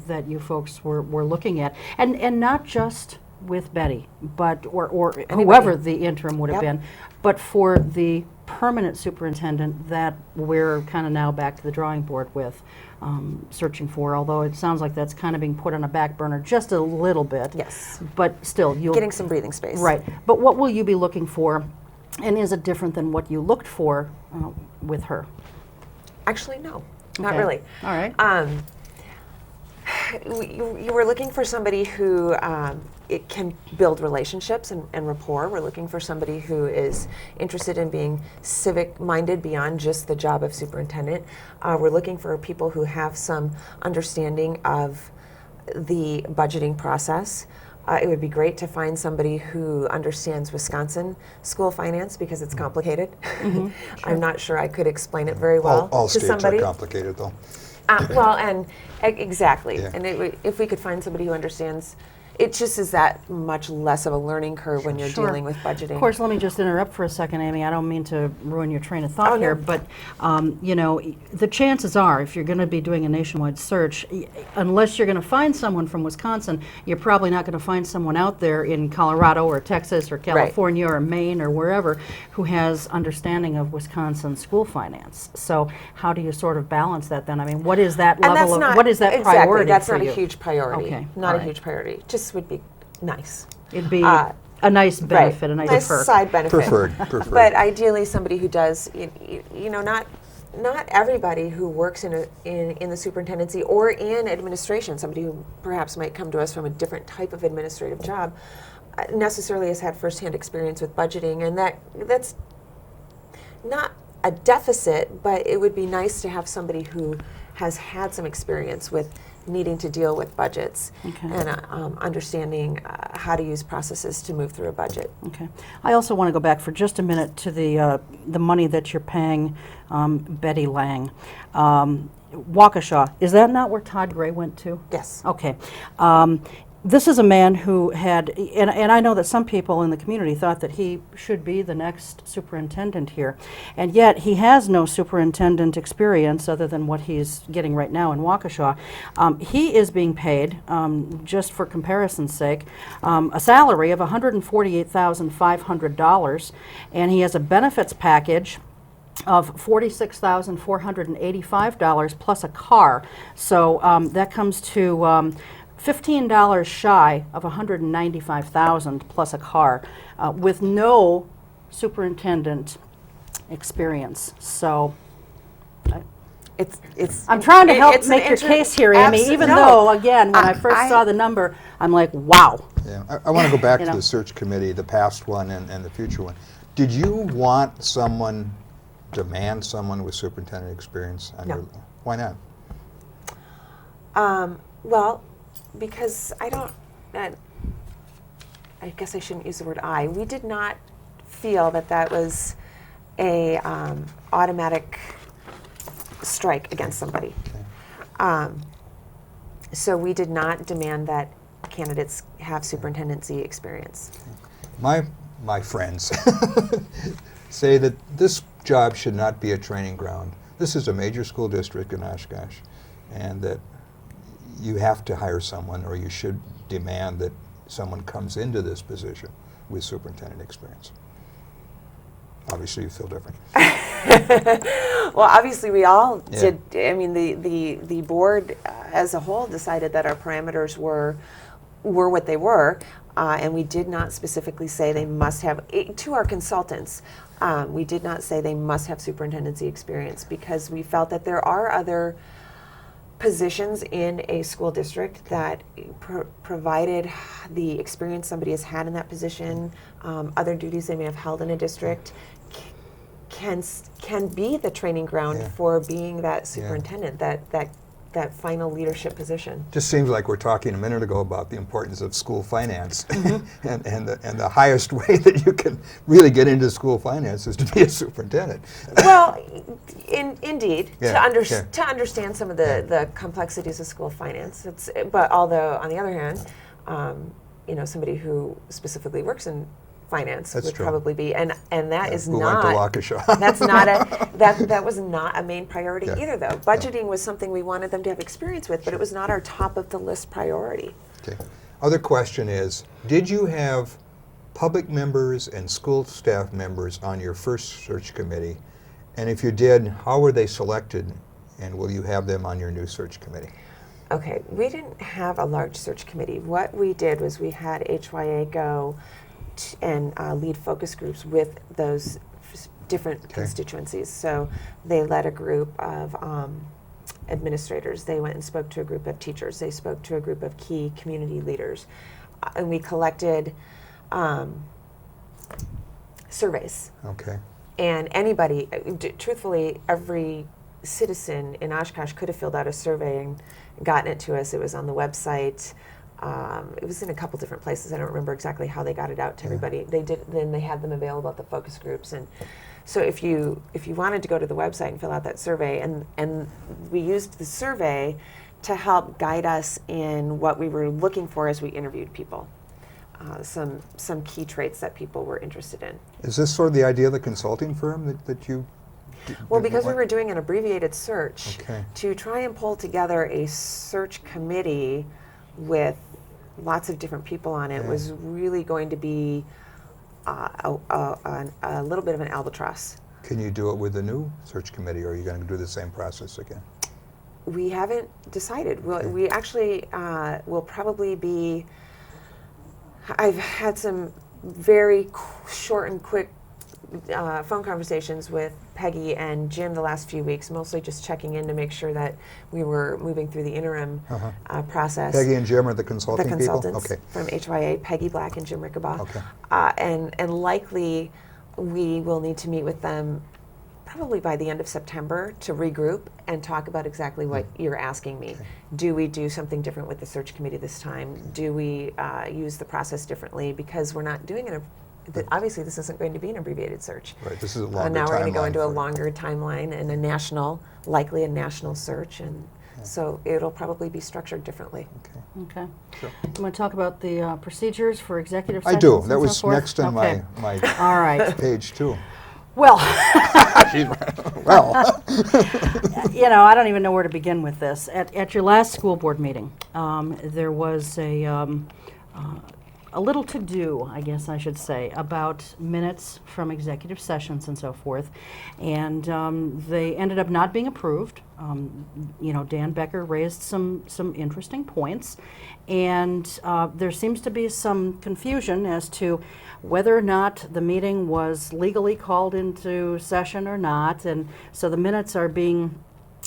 that you folks were looking at, and not just with Betty, but or whoever the interim would have been, but for the permanent superintendent that we're kind of now back to the drawing board with, searching for, although it sounds like that's kind of being put on a back burner just a little bit. Yes. But still, you'll... Getting some breathing space. Right. But what will you be looking for, and is it different than what you looked for with her? Actually, no. Not really. All right. You were looking for somebody who it can build relationships and rapport. We're looking for somebody who is interested in being civic-minded beyond just the job of superintendent. We're looking for people who have some understanding of the budgeting process. It would be great to find somebody who understands Wisconsin school finance, because it's complicated. I'm not sure I could explain it very well all to states somebody. are complicated, though. Well, and exactly. Yeah. And if we could find somebody who understands, it just is that much less of a learning curve when you're dealing with budgeting. Of course, let me just interrupt for a second, Amy. I don't mean to ruin your train of thought no. here, but you know, the chances are, if you're going to be doing a nationwide search, unless you're going to find someone from Wisconsin, you're probably not going to find someone out there in Colorado or Texas or California or Maine or wherever who has understanding of Wisconsin school finance. So how do you sort of balance that then? I mean, what is that level of, what is that priority That's for not you? a huge priority. Okay. Not All a right. huge priority. Just would be nice. It'd be a nice benefit, a nice perk. Side benefit. Preferred. But ideally, somebody who does, you know, not everybody who works in the superintendency or in administration, somebody who perhaps might come to us from a different type of administrative job, necessarily has had firsthand experience with budgeting, and that's not a deficit, but it would be nice to have somebody who has had some experience with needing to deal with budgets and understanding how to use processes to move through a budget. Okay. I also want to go back for just a minute to the money that you're paying Betty Lang. Waukesha, is that not where Todd Gray went to? Yes. Okay. this is a man who had, and I know that some people in the community thought that he should be the next superintendent here, and yet he has no superintendent experience other than what he's getting right now in Waukesha. He is being paid, just for comparison's sake, a salary of $148,500, and he has a benefits package of $46,485 plus a car. So that comes to $15 shy of $195,000 plus a car, with no superintendent experience. So I'm trying to help make your case here, Amy, even though, again, when I first saw the number, I'm like, wow. Yeah, I want to go back to the search committee, the past one and the future one. Did you want someone, demand someone with superintendent experience? No. Why not? Well, because I guess I shouldn't use the word I. We did not feel that that was a automatic strike against somebody. Okay. So we did not demand that candidates have superintendency experience. My friends say that this job should not be a training ground. This is a major school district in Oshkosh, and that you have to hire someone, or you should demand that someone comes into this position with superintendent experience. Obviously, you feel different. Well, obviously, we all did. I mean, the board as a whole decided that our parameters were what they were, and we did not specifically say they must have. To our consultants, we did not say they must have superintendency experience, because we felt that there are other positions in a school district that provided the experience somebody has had in that position, other duties they may have held in a district, can be the training ground for being that superintendent, that final leadership position. Just seems like we're talking a minute ago about the importance of school finance, and the highest way that you can really get into school finance is to be a superintendent. Well, indeed, to understand some of the complexities of school finance. But although on the other hand, somebody who specifically works in finance would probably be, and that is not. Went to Waukesha. That's not that was not a main priority either, though. Budgeting was something we wanted them to have experience with, but it was not our top of the list priority. Okay. Other question is, did you have public members and school staff members on your first search committee? And if you did, how were they selected, and will you have them on your new search committee? Okay, we didn't have a large search committee. What we did was we had HYA go and lead focus groups with those different constituencies. So they led a group of administrators. They went and spoke to a group of teachers. They spoke to a group of key community leaders. And we collected surveys. Okay. And anybody, truthfully, every citizen in Oshkosh could have filled out a survey and gotten it to us. It was on the website. It was in a couple different places. I don't remember exactly how they got it out to everybody. They did. Then they had them available at the focus groups. And so if you wanted to go to the website and fill out that survey, and we used the survey to help guide us in what we were looking for as we interviewed people. Some key traits that people were interested in. Is this sort of the idea of the consulting firm that you? Well, because we were doing an abbreviated search to try and pull together a search committee with lots of different people on it was really going to be a little bit of an albatross. Can you do it with the new search committee, or are you going to do the same process again? We haven't decided. We actually will probably be. I've had some very short and quick phone conversations with Peggy and Jim the last few weeks, mostly just checking in to make sure that we were moving through the interim process. Peggy and Jim are the consulting people? The consultants from HYA, Peggy Black and Jim Rickabaugh. Okay. And likely we will need to meet with them probably by the end of September to regroup and talk about exactly what you're asking me. Okay. Do we do something different with the search committee this time? Do we use the process differently? Because we're not doing it. Obviously, this isn't going to be an abbreviated search. Right, this is a longer now we're going to go timeline into a longer timeline and likely a national search. And So it'll probably be structured differently. Okay. Sure. You want to talk about the procedures for executive I sessions do. and That so was forth? next on Okay. my All right. page 2. Well, Well, you know, I don't even know where to begin with this. At your last school board meeting, there was a little to-do, I guess I should say, about minutes from executive sessions and so forth, and they ended up not being approved. You know, Dan Becker raised some interesting points, and there seems to be some confusion as to whether or not the meeting was legally called into session or not, and so the minutes are being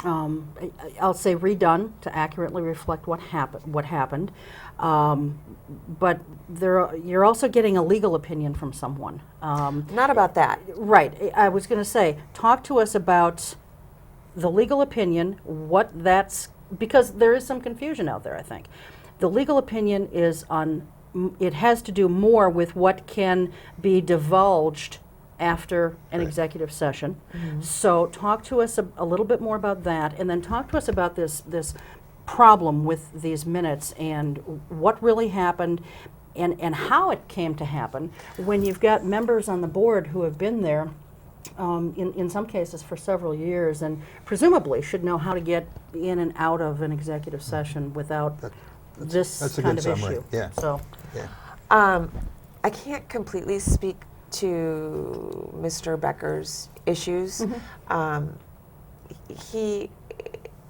I'll say redone to accurately reflect what happened. But you're also getting a legal opinion from someone. Not about that. Right. I was going to say, talk to us about the legal opinion, because there is some confusion out there, I think. The legal opinion is it has to do more with what can be divulged after an executive session. So talk to us a little bit more about that, and then talk to us about this problem with these minutes and what really happened and how it came to happen when you've got members on the board who have been there in some cases for several years and presumably should know how to get in and out of an executive session without this kind of issue. Yeah. So, I can't completely speak to Mr. Becker's issues.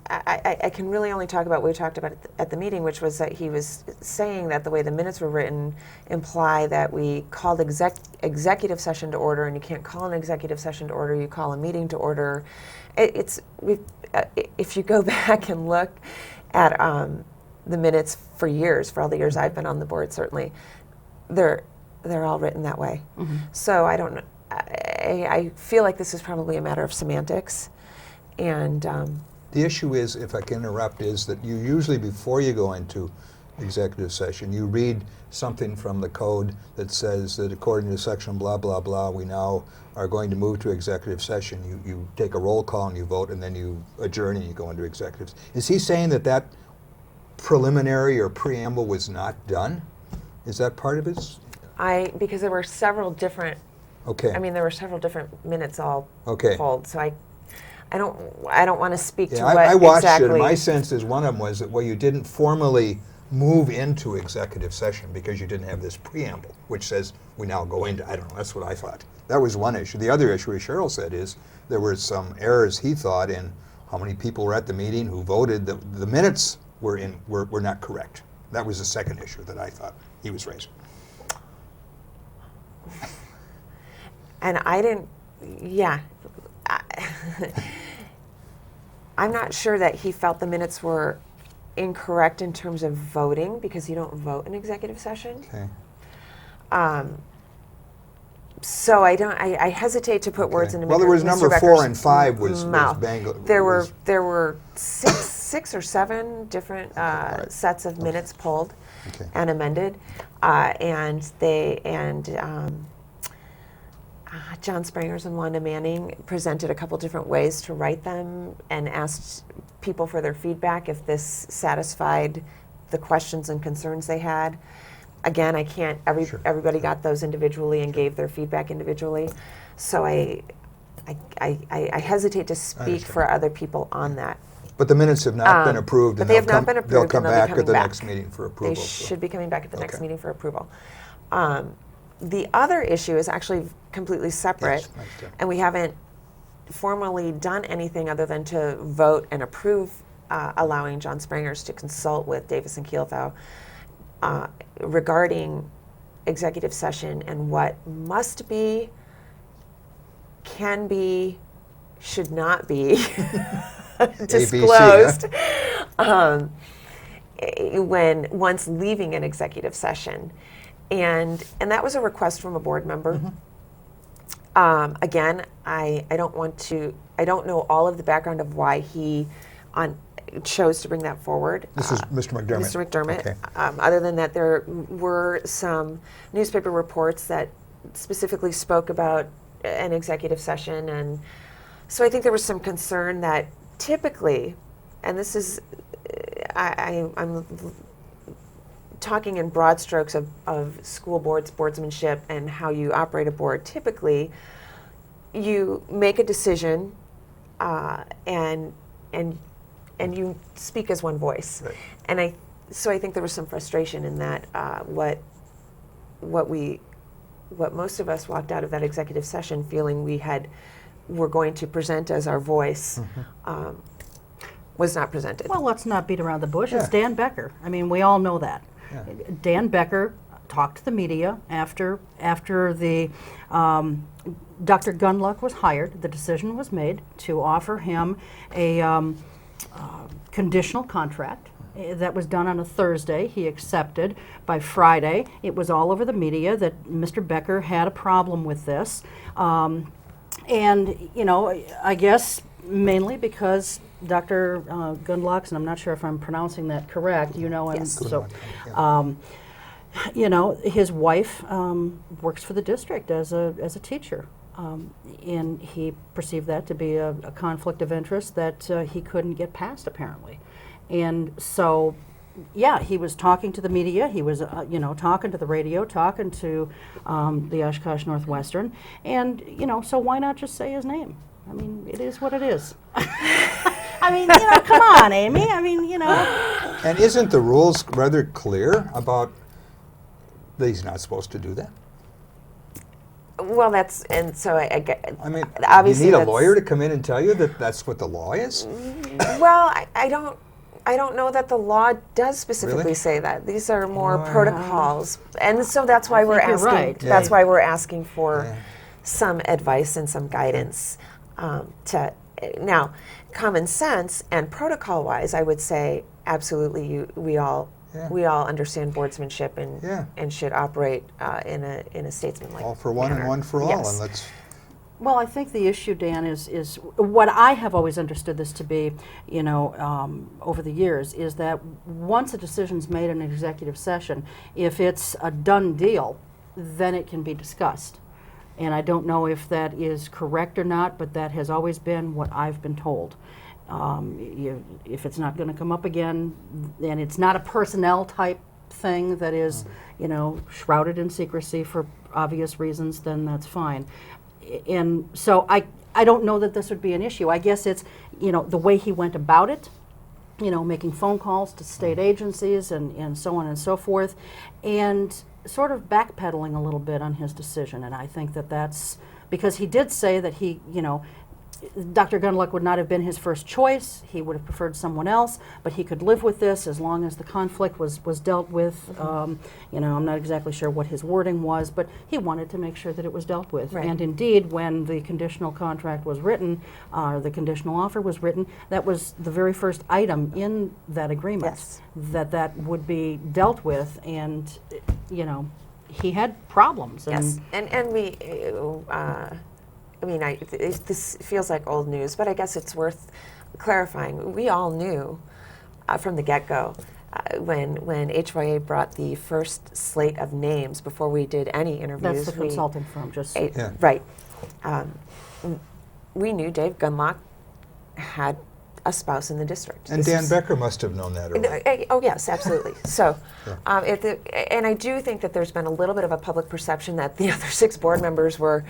I can really only talk about what we talked about at the meeting, which was that he was saying that the way the minutes were written imply that we called executive session to order, and you can't call an executive session to order, you call a meeting to order. If you go back and look at the minutes for years, for all the years I've been on the board, certainly, they're all written that way. So I don't know. I feel like this is probably a matter of semantics, and the issue is, if I can interrupt, is that you usually, before you go into executive session, you read something from the code that says that according to section blah, blah, blah, we now are going to move to executive session. You take a roll call and you vote, and then you adjourn and you go into executives. Is he saying that preliminary or preamble was not done? Is that part of his? Because there were several different. Okay. I mean, there were several different minutes all pulled. So I don't want to speak to what I watched exactly. it, and my sense is one of them was that, well, you didn't formally move into executive session because you didn't have this preamble, which says we now go into, I don't know, that's what I thought. That was one issue. The other issue, as Cheryl said, is there were some errors, he thought, in how many people were at the meeting who voted. The minutes were not correct. That was the second issue that I thought he was raising. And I didn't, I'm not sure that he felt the minutes were incorrect in terms of voting, because you don't vote in executive session. Okay. So I hesitate to put words into Well, there was Mr. number Becker's 4 and 5 was mouth. There was were six or seven different sets of minutes pulled and amended, John Sprangers and Wanda Manning presented a couple different ways to write them and asked people for their feedback if this satisfied the questions and concerns they had. Again, I can't, everybody got those individually and gave their feedback individually. So I hesitate to speak for other people on that. But the minutes have not been approved, but they have not been approved. They'll come and they'll back be at the coming next meeting for approval. They should be coming back at the next meeting for approval. The other issue is actually completely separate, and we haven't formally done anything other than to vote and approve allowing John Sprangers to consult with Davis and Kielthau regarding executive session and what must be, can be, should not be disclosed when once leaving an executive session. And that was a request from a board member. Again, I don't know all of the background of why he chose to bring that forward. This is Mr. McDermott. Mr. McDermott. Okay. Other than that, there were some newspaper reports that specifically spoke about an executive session, and so I think there was some concern that typically and this is, I'm talking in broad strokes of school boards, boardsmanship, and how you operate a board. Typically, you make a decision, and you speak as one voice. Right. And so I think there was some frustration in that. What most of us walked out of that executive session feeling were going to present as our voice. Was not presented. Well, let's not beat around the bush. It's Yeah. Dan Becker. I mean, we all know that. Yeah. Dan Becker talked to the media after the Dr. Gunluck was hired. The decision was made to offer him a conditional contract. That was done on a Thursday. He accepted. By Friday, it was all over the media that Mr. Becker had a problem with this. And, you know, I guess mainly because Dr. Gunluck, and I'm not sure if I'm pronouncing that correct, you know, and Yes. so, you know, his wife works for the district as a teacher. And he perceived that to be a conflict of interest that he couldn't get past, apparently. And so, yeah, he was talking to the media, he was, you know, talking to the radio, talking to the Oshkosh Northwestern, and, you know, so why not just say his name? I mean, it is what it is. I mean, you know, come on, Amy. I mean, you know. And isn't the rules rather clear about that he's not supposed to do that? Well, and so I get. I mean, obviously you need a that's- lawyer to come in and tell you that that's what the law is? Well, I don't know that the law does specifically Really? say that. These are more Wow. protocols, and so that's why we're think you're asking. right. That's Yeah. why we're asking for Yeah. some advice and some guidance. Now, common sense and protocol-wise, I would say absolutely. We all understand boardsmanship and Yeah. and should operate in a statesmanlike All for one manner. and one for all, Yes. and let's. Well, I think the issue, Dan, is what I have always understood this to be, you know, over the years, is that once a decision's made in an executive session, if it's a done deal, then it can be discussed. And I don't know if that is correct or not, but that has always been what I've been told. If it's not going to come up again, and it's not a personnel type thing that is, you know, shrouded in secrecy for obvious reasons, then that's fine. And so I don't know that this would be an issue. I guess it's, you know, the way he went about it, you know, making phone calls to state agencies and so on and so forth, and sort of backpedaling a little bit on his decision. And I think that that's because he did say that he, you know, Dr. Gunluck would not have been his first choice. He would have preferred someone else, but he could live with this as long as the conflict was dealt with. You know, I'm not exactly sure what his wording was, but he wanted to make sure that it was dealt with. Right. And indeed, when the conditional contract was written, or the conditional offer was written, that was the very first item in that agreement, Yes. that would be dealt with. And, you know, he had problems. Yes, and we, I mean, this feels like old news, but I guess it's worth clarifying. We all knew from the get-go when HYA brought the first slate of names before we did any interviews. That's the consulting firm, just. Yeah. Right. We knew Dave Gunlock had a spouse in the district. And This Dan was- Becker must have known that early. Oh, yes, absolutely. So, Yeah. and I do think that there's been a little bit of a public perception that the other 6 board members were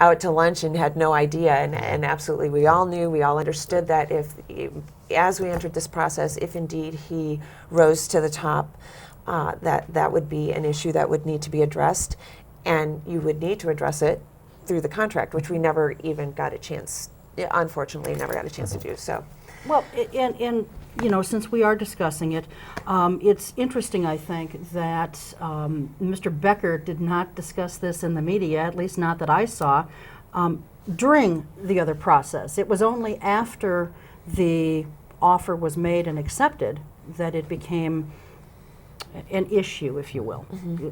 out to lunch and had no idea, and absolutely, we all knew, we all understood that as we entered this process, if indeed he rose to the top, that would be an issue that would need to be addressed, and you would need to address it through the contract, which we never even got a chance, unfortunately, never got a chance to do, so. Well, and you know, since we are discussing it, it's interesting, I think, that Mr. Becker did not discuss this in the media, at least not that I saw, during the other process. It was only after the offer was made and accepted that it became an issue, if you will.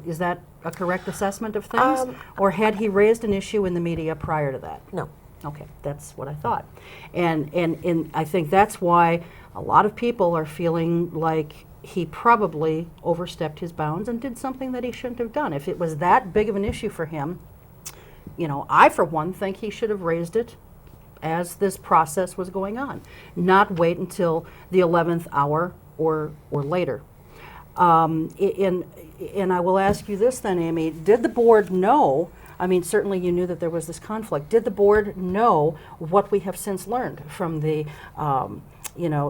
Is that a correct assessment of things? Or had he raised an issue in the media prior to that? No. Okay, that's what I thought. And I think that's why a lot of people are feeling like he probably overstepped his bounds and did something that he shouldn't have done. If it was that big of an issue for him, you know, I, for one, think he should have raised it as this process was going on, not wait until the 11th hour or later. And I will ask you this then, Amy, did the board know, I mean, certainly you knew that there was this conflict, did the board know what we have since learned from the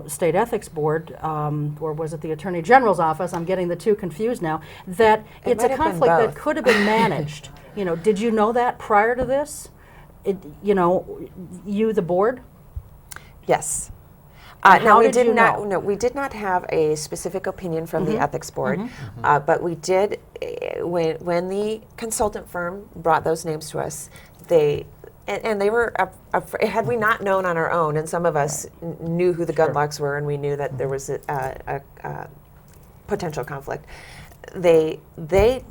State Ethics Board, or was it the Attorney General's office? I'm getting the two confused now. That it's a conflict that could have been managed. Did you know that prior to this? You, the board? Yes. And No, how we did did you not. know? No, we did not have a specific opinion from the Ethics Board, but we did. When the consultant firm brought those names to us, they were. Had we not known on our own, and some of us knew who the Gundlachs were, and we knew that there was a potential conflict. They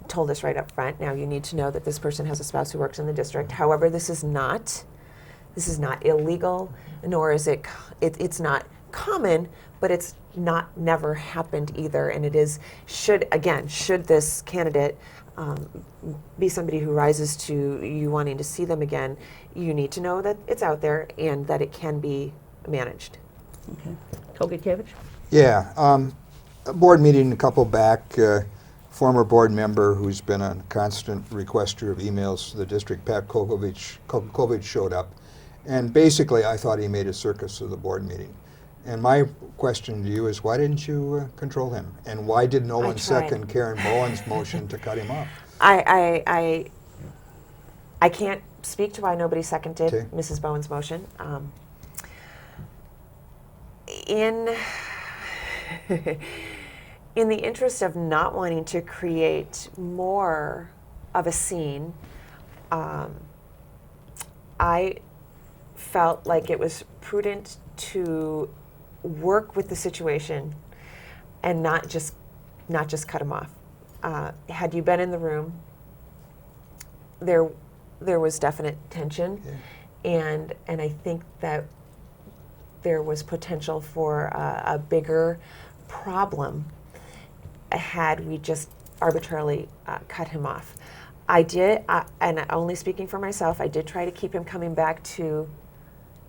told us right up front. Now you need to know that this person has a spouse who works in the district. However, this is not illegal, nor is it. It's not common, but it's not never happened either. And it is should this candidate be somebody who rises to you wanting to see them again, you need to know that it's out there and that it can be managed. Okay. Togitkevich? Yeah, a board meeting a couple back, former board member who's been a constant requester of emails to the district, Pat Kolkovich showed up. And basically, I thought he made a circus of the board meeting. And my question to you is, why didn't you control him? And why did no one second Karen Bowen's motion to cut him off? I can't speak to why nobody seconded Mrs. Bowen's motion. In the interest of not wanting to create more of a scene, I felt like it was prudent to work with the situation and not just cut him off. Had you been in the room, there was definite tension, and I think that there was potential for a bigger problem had we just arbitrarily cut him off. I did, and only speaking for myself, I did try to keep him coming back to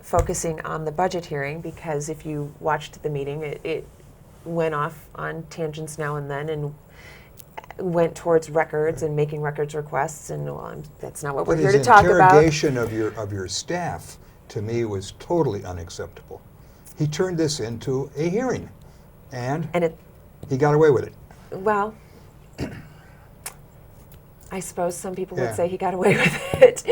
focusing on the budget hearing, because if you watched the meeting, it went off on tangents now and then and went towards records and making records requests, and that's not what we're here to talk about. But his interrogation of your staff, to me, was totally unacceptable. He turned this into a hearing, and he got away with it. Well, I suppose some people would say he got away with it.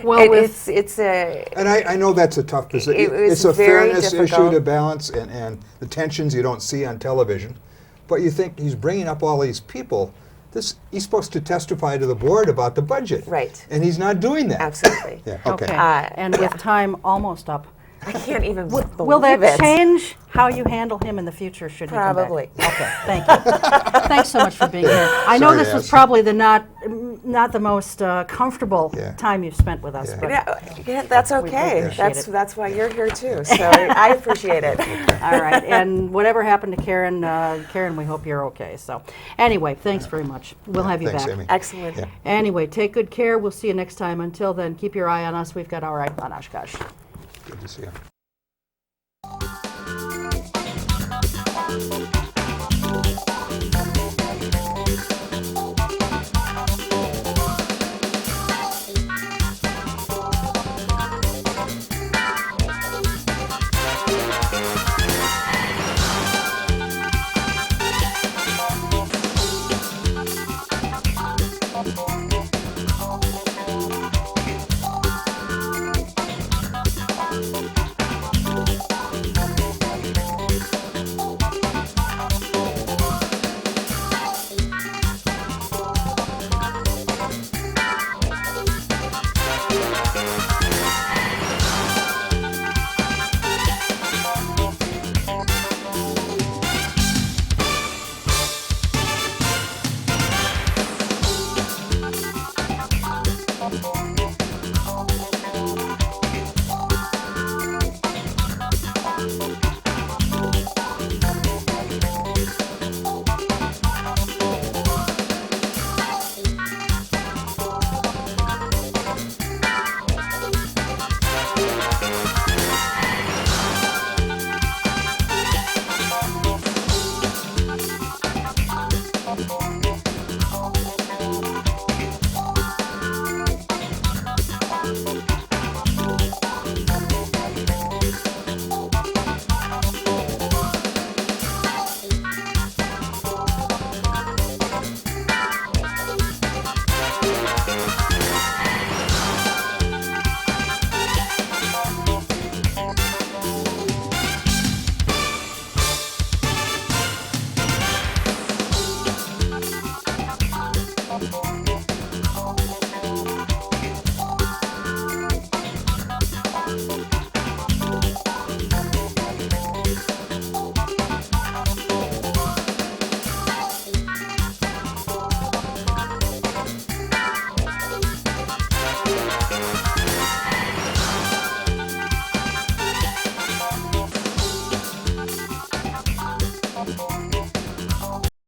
Well, it's a... And I know that's a tough position. It's a fairness issue to balance, and the tensions you don't see on television. But you think he's bringing up all these people. He's supposed to testify to the board about the budget. Right. And he's not doing that. Absolutely. Okay. And with time almost up, I can't even believe it. Will that change how you handle him in the future should he come back? Probably. Okay, thank you. Thanks so much for being here. I know this was probably not the most comfortable time you've spent with us. But that's okay. That's why you're here too. So I appreciate it. All right. And whatever happened to Karen, Karen, we hope you're okay. So anyway, thanks very much. We'll have you back. Amy. Excellent. Anyway, take good care. We'll see you next time. Until then, keep your eye on us. We've got our eye on Oshkosh. Good to see you.